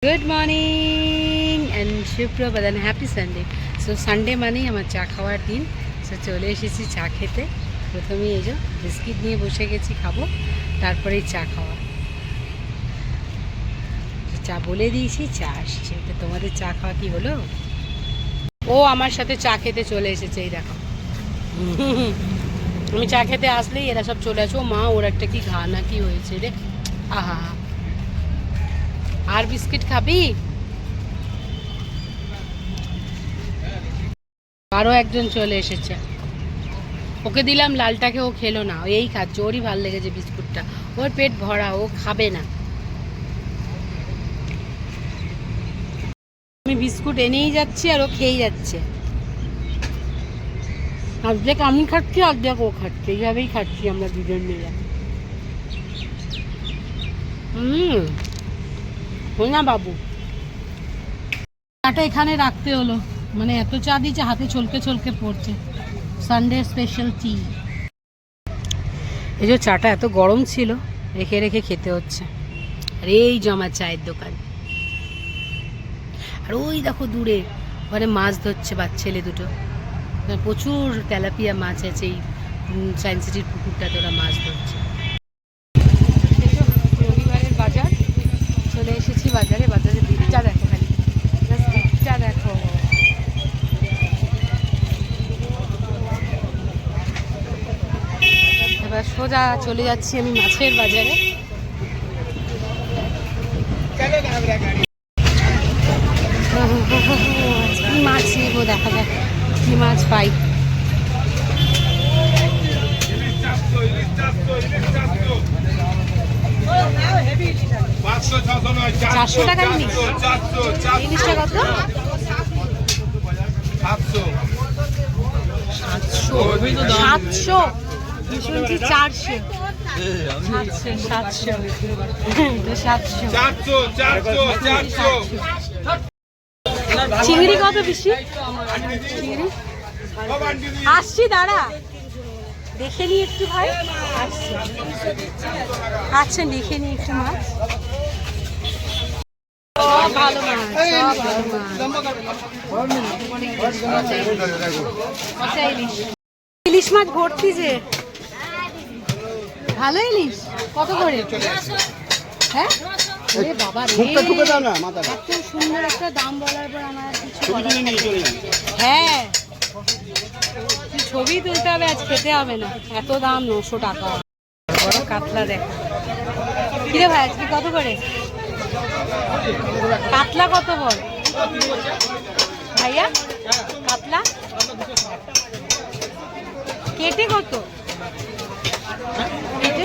Good morning and সুপ্রভাত, happy Sunday. So Sunday মানেই আমার চা খাওয়ার দিন। সো চলে এসেছি চা খেতে। প্রথমেই এই যে বিস্কিট নিয়ে বসে গেছি, খাবো, তারপরেই চা খাওয়া। চা বলে দিয়েছি, চা আসছে। তো তোমাদের চা খাওয়া কি হলো? ও আমার সাথে চা খেতে চলে এসেছে, এই দেখো। আমি চা খেতে আসলেই এরা সব চলে আসো। মা, ওর একটা কি ঘা না কি হয়েছে রে, আহা। আর বিস্কিট খাবি? আরও একজন চলে এসেছে, ওকে দিলাম লালটাকে, ও খেলো না, এই খাচ্ছে, ওরই ভালো লেগেছে বিস্কুটটা, ওর পেট ভরা, ও খাবে না। আমি বিস্কুট এনেই যাচ্ছি আর ও খেয়েই যাচ্ছে। অর্ধেক আমি খাচ্ছি, অর্ধেক ও খাচ্ছে, এইভাবেই খাচ্ছি আমরা দুজন মিলে। না বাবু, চাটা এখানে রাখতে হলো, মানে এত চা দিয়েছে হাতে ছলকে ছলকে পড়ছে। সানডে স্পেশাল টি। এই যে চাটা এত গরম ছিল, রেখে রেখে খেতে হচ্ছে। আর এই জমা চায়ের দোকান, আর ওই দেখো দূরে ওখানে মাছ ধরছে ছেলে দুটো, প্রচুর তেলাপিয়া মাছ আছে এই সায়েন্স সিটির পুকুরটাতে, ওরা মাছ ধরছে। রবিবারের বাজার, চলে এসেছি বাজারে। বাজারে দিকটা দেখো, খালি দিকটা দেখো। এবার সোজা চলে যাচ্ছি আমি মাছের বাজারে। কি মাছ নেবো, দেখা যাক কি মাছ পাই। 400 টাকা ইলিশ। ইলিশটা কত? 700। শুনছি 400। 700। চিংড়ি কত বেশি? চিংড়ি আসছি, দাঁড়া দেখে নি একটু ভাই, আসছি। আচ্ছা দেখে নি একটু মাছ, ভালো মাছ, ইলিশ মাছ ভর্তি যে, ভালো ইলিশ। কত করে? হ্যাঁ বাবা, এত সুন্দর একটা দাম বলার পর আমার কিছু। হ্যাঁ, ছবি তুলতে হবে, আজ খেতে হবে না, এত দাম 900 টাকা। বড় কাতলা দেখো। কিরে ভাই, আজকে কত করে কাতলা? কত বল ভাইয়া, কাতলা কেটে কত? কেটে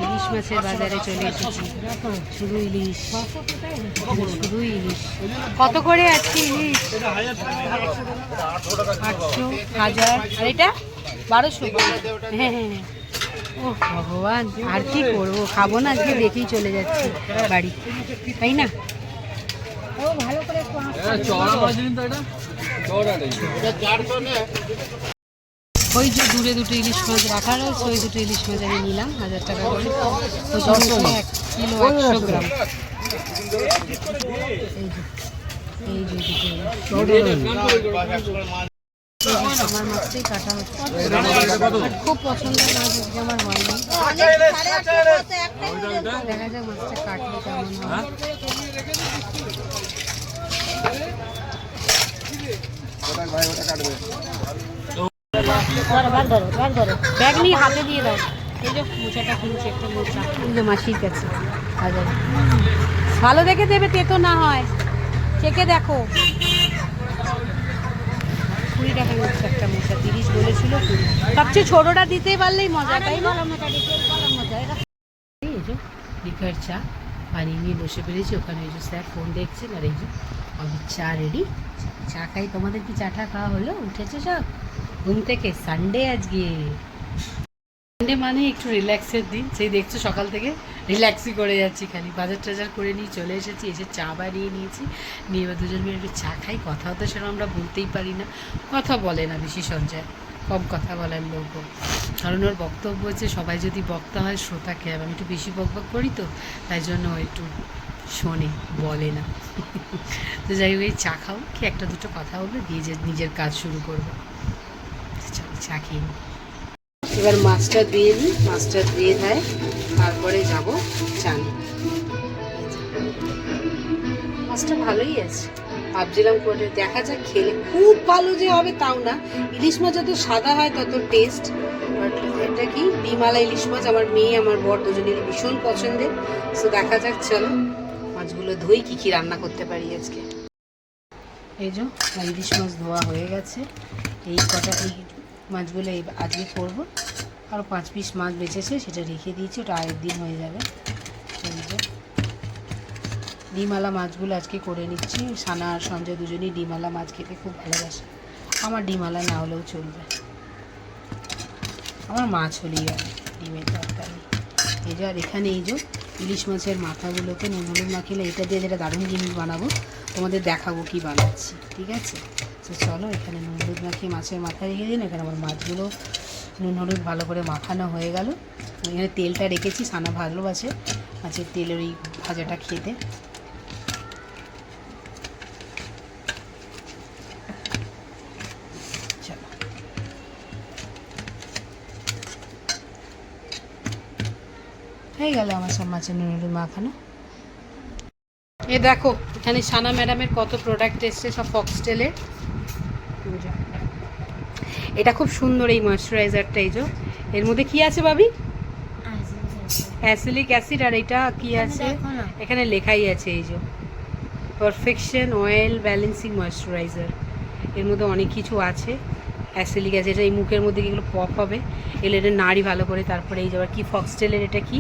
ইলিশ মাছের বাজারে চলে এসেছি। শুধু ইলিশ, শুধু ইলিশ। কত করে আজকে ইলিশ? 800, 1000, আর এটা 1200। হ্যাঁ হ্যাঁ, ও ভগবান, আর কি করবো, খাবো না আজকে, দেখেই চলে যাচ্ছি বাড়ি, তাই না? ভালো করে ওই যে দূরে দুটো ইলিশ মাছ রাখা রয়েছে, ওই দুটো ইলিশ মাছ আমি নিলাম 1000 টাকা করে। ওই জন্য 1 কিলো 100 গ্রাম। এই যে আমার মাছটাই কাটা হচ্ছে, খুব পছন্দের মাছ আজকে আমার হয়নি। দেখা যাক মাছটা কাটলে কেমন হয়। ব্যাগ নিয়ে হাতে দিয়ে দাও। এই যে মোচাটা কিনছে, একটা মোচা, এই যে মাসির কাছে বাজারে। ভালো দেখে দেবে, তেতো না হয়, চেকে দেখো। 20 টাকা নিচ্ছে একটা মোচা, 30 বলেছিল 20। সবচেয়ে ছোটটা দিতে পারলেই মজা, তাই না? এই যে লিকার চা বানিয়ে নিয়ে বসে পেরেছি ওখানে। এই যে স্যার ফোন দেখছেন, আর এই যে আমি চা রেডি। চা খাই। তোমাদের কি চাটা খাওয়া হলো? উঠেছে সব ঘুম থেকে? সানডে আজকে, সানডে মানে একটু রিল্যাক্সের দিন। সেই দেখছো সকাল থেকে রিল্যাক্সই করে যাচ্ছি, খালি বাজার টাজার করে নিয়ে চলে এসেছি, এসে চা বানিয়ে নিয়েছি, নিয়ে এবার দুজন মিলে একটু চা খাই। কথা তো সেরকম আমরা বলতেই পারি না, কথা বলে না বেশি সঞ্জয়, কম কথা বলার লোক ও। কারণ ওর বক্তব্য হচ্ছে সবাই যদি বক্তা হয় শ্রোতা কে হবে, আমি একটু বেশি বকবক করি তো, তাই জন্য ও একটু শোনে, বলে না। তো যাই হোক, এই চা খাও, কি একটা দুটো কথা বলবে দিয়ে যে নিজের কাজ শুরু করবে। চলো চা খেয়ে নিই। এবার মাছটা দিয়ে দিই, মাছটা দিয়ে দেয়, তারপরে যাব চান। মাছটা ভালোই আছে, ভাবছিলাম করে দেখা যাক, খেলে খুব ভালো যে হবে তাও না। ইলিশ মাছ যত সাদা হয় তত টেস্ট। এটা কি ডিমালা ইলিশ মাছ, আমার মেয়ে আমার বর দুজনেরই ভীষণ পছন্দের। সো দেখা যাক, চলো মাছগুলো ধুই, কি কি রান্না করতে পারি আজকে। এই যে ইলিশ মাছ ধোয়া হয়ে গেছে, এই কটা এই মাছগুলো আজকে করবো। আরও 5 পিস মাছ বেঁচেছে, সেটা রেখে দিয়েছি, ওটা আরেক দিন হয়ে যাবে। এই যে ডিমালা মাছগুলো আজকে করে নিচ্ছি। সানা আর সঞ্জয় দুজনেই ডিমালা মাছ খেতে খুব ভালোবাসে, আমার ডিমালা না হলেও চলবে, আমার মাছ হলেই হবে, ডিমের দরকার নেই। এই যে আর এখানে এই যে ইলিশ মাছের মাথাগুলোকে নুন হলুদ মাখিয়ে এটা দিয়ে যেটা দারুণ জিনিস বানাবো, তোমাদের দেখাবো কি বানাচ্ছি, ঠিক আছে? তো চলো, এখানে নুন হলুদ মাখিয়ে মাছের মাথা রেখে দিন। এখানে আমার মাছগুলো নুন হলুদ ভালো করে মাখানো হয়ে গেল। এখানে তেলটা রেখেছি, সানা ভালোবাসে মাছের তেলের ওই ভাজাটা খেতে। চলো, হয়ে গেল আমার সব মাছের নুন হলুদ মাখানো। এ দেখো, এখানে সানা ম্যাডামের কত প্রোডাক্ট এসছে, সব ফক্সটেলের। এটা খুব সুন্দর এই ময়েশ্চারাইজারটা। এই যে এর মধ্যে কি আছে ভাবি? অ্যাসিলিক অ্যাসিড। আর এটা কি আছে? এখানে লেখাই আছে, এই যে পারফেকশন অয়েল ব্যালেন্সিং ময়েশ্চারাইজার। এর মধ্যে অনেক কিছু আছে। অ্যাসিলিক অ্যাসিড, এটা এই মুখের মধ্যে এগুলো পপ হবে, এগুলো এটা নাড়ি ভালো করে। তারপরে এই যে আবার কি ফক্সটেলের, এটা কি?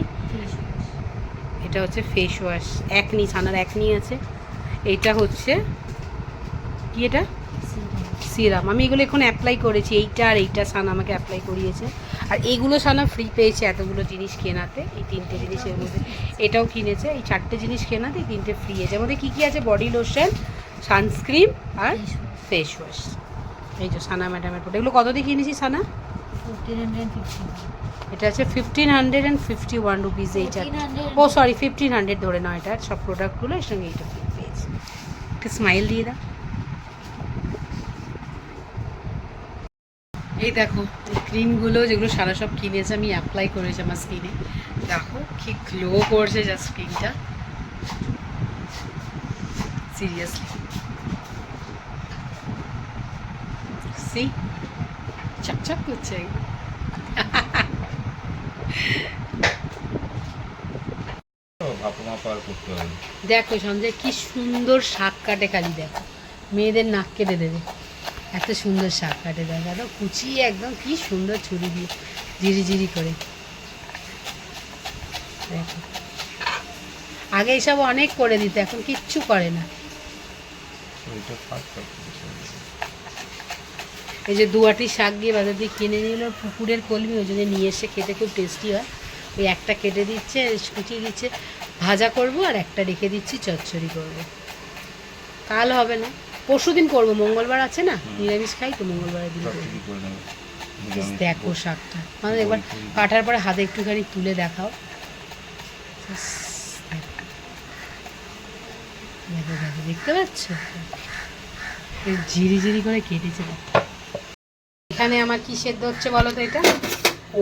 এটা হচ্ছে ফেস ওয়াশ, একনি, ছানার একনি আছে। এইটা হচ্ছে কি? এটা সিরাম। আমি এগুলো এখন অ্যাপ্লাই করেছি, এইটা আর এইটা সানা আমাকে অ্যাপ্লাই করিয়েছে। আর এইগুলো সানা ফ্রি পেয়েছে এতগুলো জিনিস কেনাতে, এই 3টে জিনিসের মধ্যে এটাও কিনেছে। এই 4টে জিনিস কেনাতে 3টে ফ্রি আছে। এর মধ্যে কী কী আছে? বডি লোশন, সানস্ক্রিন আর ফেস ওয়াশ। এই যে সানা ম্যাডামের প্রোডাক্ট, এগুলো কত দিয়ে কিনেছি সানা? 1450। এটা আছে 1551 রুপিস। এইটা ও সরি 1500 ধরে নাও। এটা সব প্রোডাক্টগুলো এর সঙ্গে এইটা ফ্রি পেয়েছে। একটা স্মাইল দিয়ে দাও। এই দেখো এই ক্রিমগুলো যেগুলো সারা সব কিনেছে, আমি অ্যাপ্লাই করেছি আমার স্কিনে। দেখো কি গ্লো করছে যা স্কিনটা, সিরিয়াসলি। সি চকচক করছে। দেখো সঞ্জয় কি সুন্দর শাক কাটে, খালি দেখো, মেয়েদের নাক কেটে দেবে, এত সুন্দর শাক কাটে। দেখো কুচিয়ে একদম কি সুন্দর ছুরি দিয়ে জিরি জিরি করে। দেখো আগে এসব অনেক করে দিত, এখন কিচ্ছু করে না। এই যে 2 আঁটি শাক গিয়ে বাজার দিয়ে কিনে নিল, পুকুরের কলমি, ওই জন্য নিয়ে এসে খেতে খুব টেস্টি হয়। ওই একটা কেটে দিচ্ছে, কুচিয়ে দিচ্ছে, ভাজা করব, আর একটা রেখে দিচ্ছি চচ্চড়ি করব। কাল হবে না, পরশু দিন করবো, মঙ্গলবার আছে না, নিরামিষ খাই তো, মঙ্গলবারের দিন করবো। দেখো শাকটা, মানে একবার কাটার পরে হাতে একটুখানি তুলে দেখাও। দেখো দেখো, দেখতে পাচ্ছ ঝিরি ঝিরি করে কেটেছে। এখানে আমার কি সেদ্ধ হচ্ছে বলো তো? এটা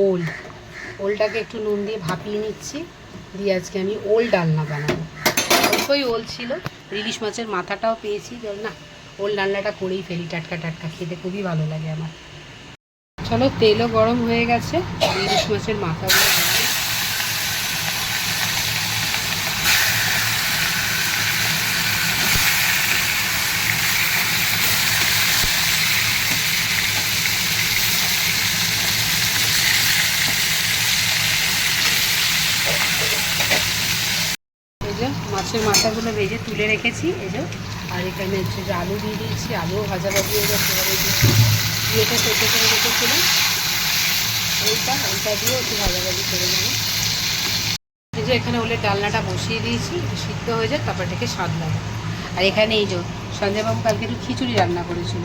ওল, ওলটাকে একটু নুন দিয়ে ভাপিয়ে নিচ্ছি, দিয়ে আজকে আমি ওল ডালনা বানাবো। অল্পই ওল ছিল, ইলিশ মাছের মাথাটাও পেয়েছি, না ওল ডালনাটা করেই ফেলি, টাটকা টাটকা খেতে খুবই ভালো লাগে আমার। চলো, তেলও গরম হয়ে গেছে, ইলিশ মাছের মাথাগুলো মাছের মাথাগুলো ভেজে তুলে রেখেছি। এই যে আর এখানে হচ্ছে যে আলু দিয়ে দিয়েছি, আলুও ভাজা ভাজি হয়ে গেছে। এবারে ইয়েটা সেদ্ধ করে রেখেছিলাম, ওইটা দিয়েও একটু ভাজাভাজি করে নেবো। এই যে এখানে ওলের ডালনাটা বসিয়ে দিয়েছি, একটু সিদ্ধ হয়ে যায়, তারপর এটাকে সাধলাম। আর এখানে এই যে সঞ্জয়বাবু কালকে একটু খিচুড়ি রান্না করেছিল,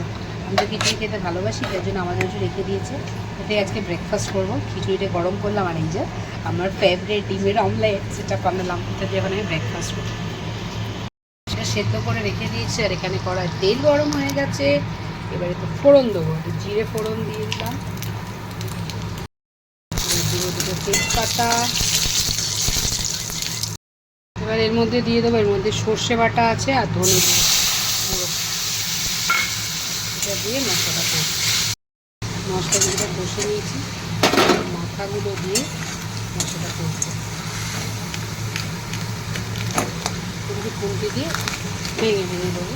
আমি তো খিচুড়ি খেতে ভালোবাসি, তার জন্য আমাদের জন্য রেখে দিয়েছে। এটাই আজকে ব্রেকফাস্ট করবো। খিচুড়িটা গরম করলাম, আর এই যে আমার ফেভারিট ডিমের অমলেট, সেটা বানালাম। এটা দিয়ে এখন আমি ব্রেকফাস্ট করবো। সেটা সেদ্ধ করে রেখে দিয়েছি, আর এখানে কড়াই তেল গরম হয়ে গেছে। এবারে তো ফোড়ন দেবো, জিরে ফোড়ন দিয়ে দিলাম, দুটো তেজপাতা। এবার এর মধ্যে দিয়ে দেবো, এর মধ্যে সর্ষে বাটা আছে আর ধনে গুঁড়ো, এটা দিয়ে মশলাটা করবো। মশলাগুলো কষে নিয়েছি, মাথাগুলো দিয়ে মশলাটা করবো। একটু খুন্তি দিয়ে ভেঙে ভেঙে দেবো।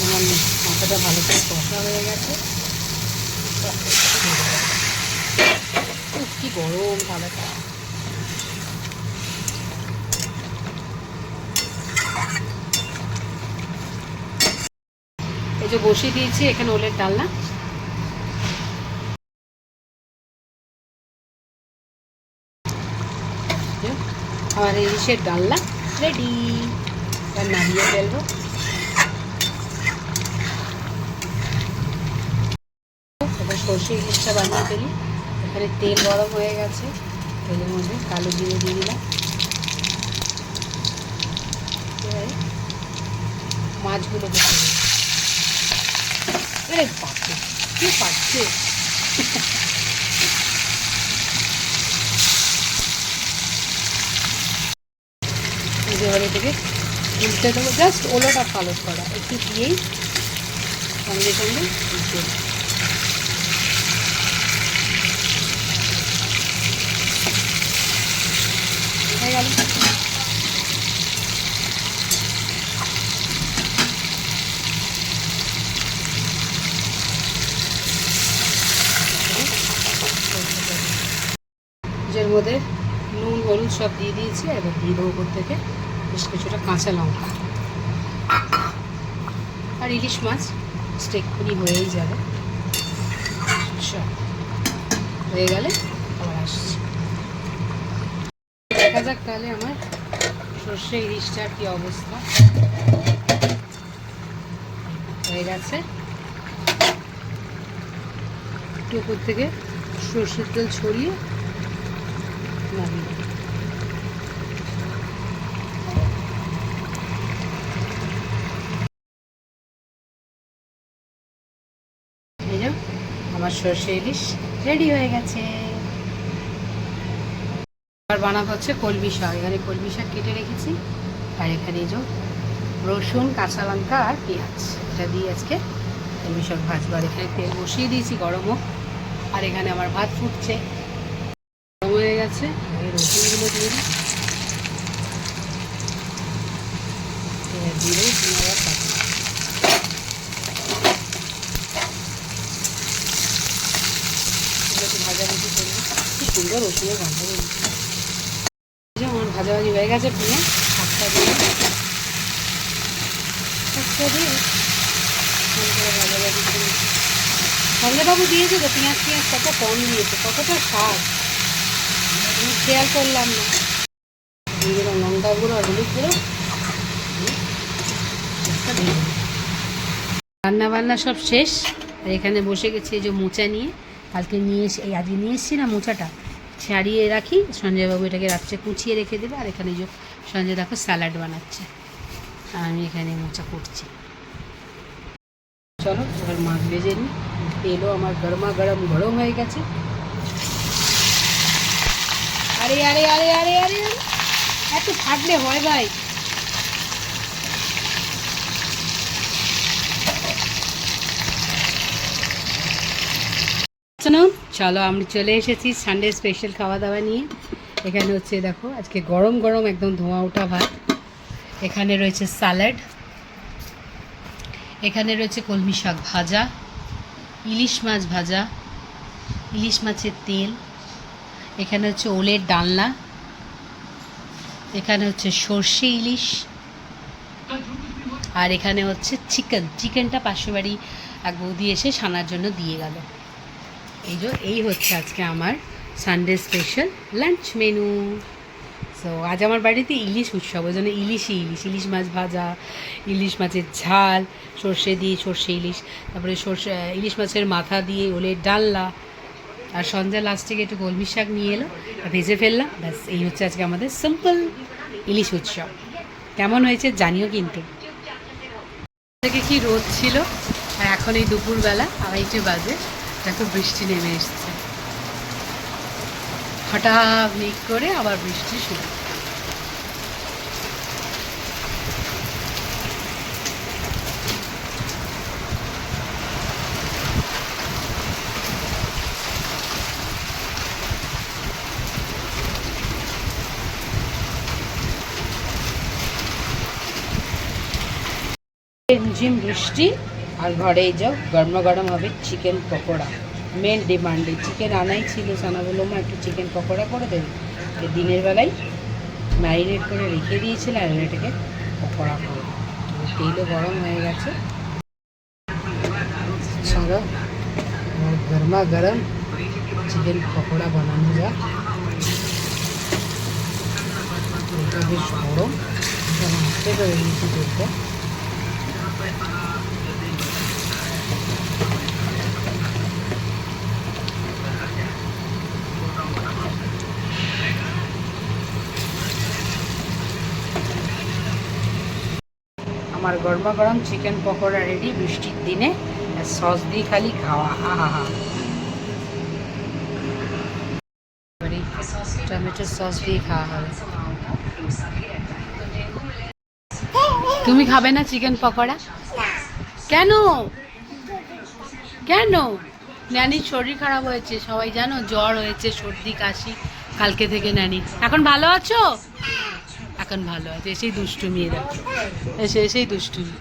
আমার মাথাটা ভালো করে কষা হয়ে গেছে। কি গরম থালাটা। এই যে বসিয়ে দিয়েছি এখানে ওলের ডালনা। আমার ইলিশের ডালনা রেডি। এবার নামিয়ে ফেলবো। এবার সর্ষে ইলিশটা বানিয়ে ফেলি। এখানে তেল গরম হয়ে গেছে, তেলের মধ্যে কালো জিরে দিয়ে দিলাম। এবারে মাছগুলো দেখে দিই। আরে বাপরে, কি পাচ্ছে! এবারে থেকে উল্টে দেবো, জাস্ট ওলোটা পালট করা, একটু দিয়েই সঙ্গে সঙ্গে উল্টে দেবো। হয়ে গেল। এর মধ্যে নুন হলুদ সব দিয়ে দিয়েছি। এবার দিয়ে দেবো উপর থেকে বেশ কিছুটা কাঁচা লঙ্কা আর ইলিশ মাছ। এক্ষুনি হয়েই যাবে। হয়ে গেলে আবার আসছি, দেখা যাক তাহলে আমার সর্ষে ইলিশটার কি অবস্থা। হয়ে গেছে। একটু উপর থেকে সর্ষের তেল ছড়িয়ে নামিয়ে আমার সর্ষে ইলিশ রেডি হয়ে গেছে। আর বানাবো হচ্ছে কলমি শাক। এখানে কলমি শাক কেটে রেখেছি, আর এখানে এই যে রসুন কাঁচা লঙ্কা আর পেঁয়াজ, এটা দিয়ে আজকে কলমি শাক ভাজবো। আর এখানে তেল বসিয়ে দিয়েছি গরম হোক, আর এখানে আমার ভাত ফুটছে, গরম হয়ে গেছে। এই রসুনগুলো দিয়ে দিই, দিলেই আবার পাবো। একটু ভাজাভাজি করবো, কি সুন্দর রসুনের গন্ধ বেরিয়েছে। আমার ভাজাভাজি হয়ে গেছে, পেঁয়াজ শাকটা দিয়ে ভাজাভাজি করে সঞ্জয়বাবু দিয়েছে তো পেঁয়াজ কত কম দিয়েছে, কতটা স্বাদ আমি খেয়াল করলাম না। দিয়ে দিলাম লঙ্কা গুঁড়ো আর হলুদ গুঁড়ো। রান্না বান্না সব শেষ, আর এখানে বসে গেছি এই যে মোচা নিয়ে। কালকে নিয়ে এসে আজকে নিয়ে এসেছি না, মোচাটা ছাড়িয়ে রাখি। সঞ্জয়বাবু এটাকে রাত্রে কুচিয়ে রেখে দেবে। আর এখানে যে সঞ্জয় দেখো স্যালাড বানাচ্ছে, আর আমি এখানে মোচা করছি। চলো এবার মাছ ভেজে নিই। তেলও আমার গরমা গরম গরম হয়ে গেছে। আরে আরে আরে আরে আরে এত ফাটলে হয় ভাই। চলো আমরা চলে এসেছি সানডে স্পেশাল খাওয়া দাওয়া নিয়ে। এখানে হচ্ছে দেখো আজকে গরম গরম একদম ধোঁয়া ওঠা ভাত। এখানে রয়েছে স্যালাড, এখানে রয়েছে কলমি শাক ভাজা, ইলিশ মাছ ভাজা, ইলিশ মাছের তেল, এখানে হচ্ছে ওলের ডালনা, এখানে হচ্ছে সর্ষে ইলিশ, আর এখানে হচ্ছে চিকেনটা পাশের বাড়ি এক বৌদি এসে সানার জন্য দিয়ে গেল। এই হচ্ছে আজকে আমার Sunday special lunch menu. So আজ আমার বাড়িতে ইলিশ উৎসব, ওই জন্য ইলিশই ইলিশ, ইলিশ মাছ ভাজা, ইলিশ মাছের ঝাল, সর্ষে দিয়ে সর্ষে ইলিশ, তারপরে সর্ষে ইলিশ মাছের মাথা দিয়ে ওলের ডালনা, আর সন্ধ্যা লাস্টে একটু কলমি শাক নিয়ে এলো, আর ভেজে ফেললাম, ব্যাস এই হচ্ছে আজকে আমাদের সিম্পল ইলিশ উৎসব। কেমন হয়েছে জানিও কিন্তু। থেকে কি রোদ ছিল, আর এখন এই দুপুরবেলা 2:30 বাজে, দেখো বৃষ্টি নেমে এসছে, হঠাৎ মেঘ করে আবার বৃষ্টি শুরু। ঝিম বৃষ্টি, আর ঘরে এই যাও গরমা গরম হবে চিকেন পকোড়া। মেন ডিমান্ডে চিকেন আনাই ছিল, সানা বললো মা একটু চিকেন পকোড়া করে দেবে, দিনের বেলায় ম্যারিনেট করে রেখে দিয়েছিলাম, আর এটাকে পকোড়া করবো। তেলও গরম হয়ে গেছে, চলো গরমা গরম চিকেন পকোড়া বানানো যাক। তেলটা বেশ গরম, হাতে ধরে নিয়েছি তেলটা। আমার গরমা গরম চিকেন পকোড়া রেডি বৃষ্টির দিনে, সস দিয়ে খালি খাওয়া, আহা হা। টমেটো সস দিয়ে খাওয়া হবে। তুমি খাবে না চিকেন পকোড়া? কেন কেন? ন্যানির শরীর খারাপ হয়েছে, সবাই জানো, জ্বর হয়েছে, সর্দি কাশি কালকে থেকে ন্যানি। এখন ভালো আছো? এখন ভালো আছে, এসেই দুষ্টুমি, এরা এসেই দুষ্টুমি।